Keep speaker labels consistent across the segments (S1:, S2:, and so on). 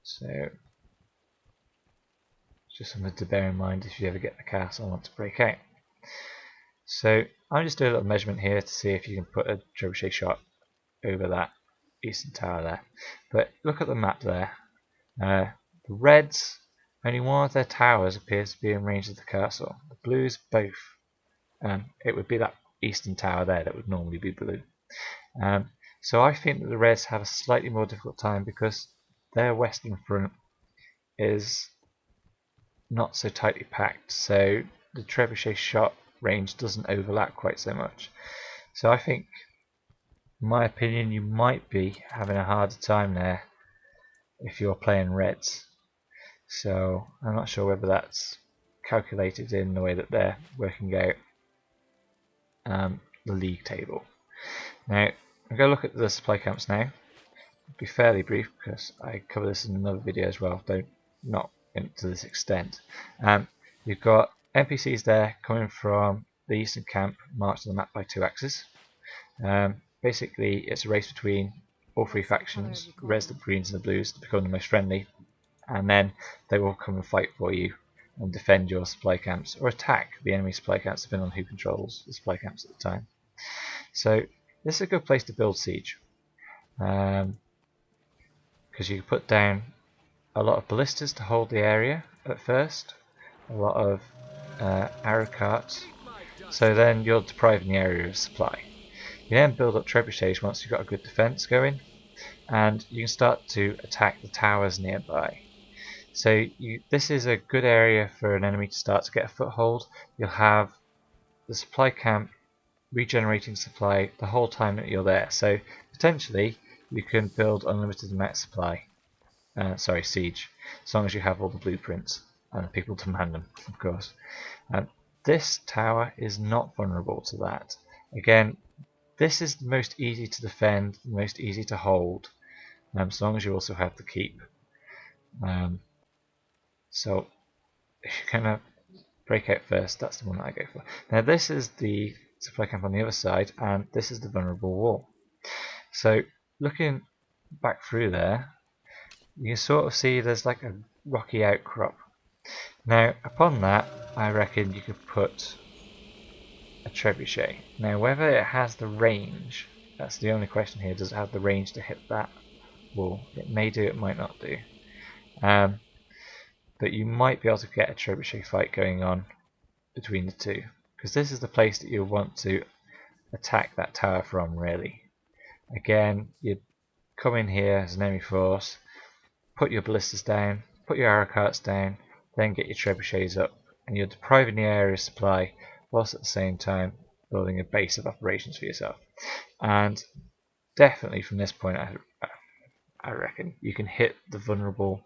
S1: So just something to bear in mind if you ever get the castle and want to break out. So I'm just doing a little measurement here to see if you can put a trebuchet shot over that eastern tower there. But look at the map there. The Reds, only one of their towers appears to be in range of the castle. The Blues both. It would be that eastern tower there that would normally be blue. So I think that the Reds have a slightly more difficult time because their western front is not so tightly packed, so the trebuchet shot range doesn't overlap quite so much. So I think, in my opinion, you might be having a harder time there if you're playing Reds. So I'm not sure whether that's calculated in the way that they're working out the league table. Now I'm going to look at the supply camps now. It'll be fairly brief because I cover this in another video as well, though not to this extent. You've got NPCs there coming from the eastern camp marked on the map by 2 axes. Basically it's a race between all 3 factions, the Reds, the Greens and the Blues, to become the most friendly, and then they will come and fight for you and defend your supply camps or attack the enemy supply camps depending on who controls the supply camps at the time. So this is a good place to build siege, because you can put down a lot of ballistas to hold the area at first, a lot of arrow carts, so then you're depriving the area of supply. You then build up trebuchets once you've got a good defense going, and you can start to attack the towers nearby. So this is a good area for an enemy to start to get a foothold. You'll have the supply camp regenerating supply the whole time that you're there, so potentially you can build unlimited amount of supply. Siege, as long as you have all the blueprints and the people to man them, of course. This tower is not vulnerable to that. Again, this is the most easy to defend, the most easy to hold, as long as you also have the keep. So if you're going to break out first, that's the one that I go for. Now this is the supply camp on the other side, and this is the vulnerable wall. So looking back through there, you can sort of see there's like a rocky outcrop. Now upon that, I reckon you could put a trebuchet. Now whether it has the range, that's the only question here. Does it have the range to hit that wall? It may do, it might not do. But you might be able to get a trebuchet fight going on between the two, because this is the place that you'll want to attack that tower from, really. Again, you come in here as an enemy force, put your ballistas down, put your arrow carts down, then get your trebuchets up, and you're depriving the area of supply whilst at the same time building a base of operations for yourself. And definitely from this point, I reckon you can hit the vulnerable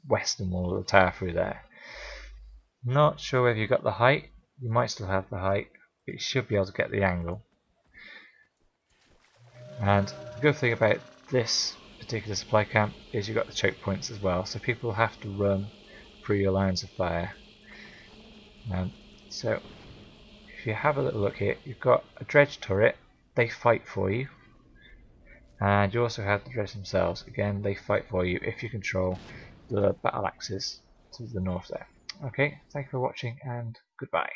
S1: western wall of the tower through there. Not sure whether you've got the height. You might still have the height, but you should be able to get the angle. And the good thing about this particular supply camp is you've got the choke points as well, so people have to run through your lines of fire. So if you have a little look here, you've got a dredge turret, they fight for you, and you also have the dredge themselves. Again, they fight for you if you control the battle axes to the north there. Okay, thank you for watching and goodbye.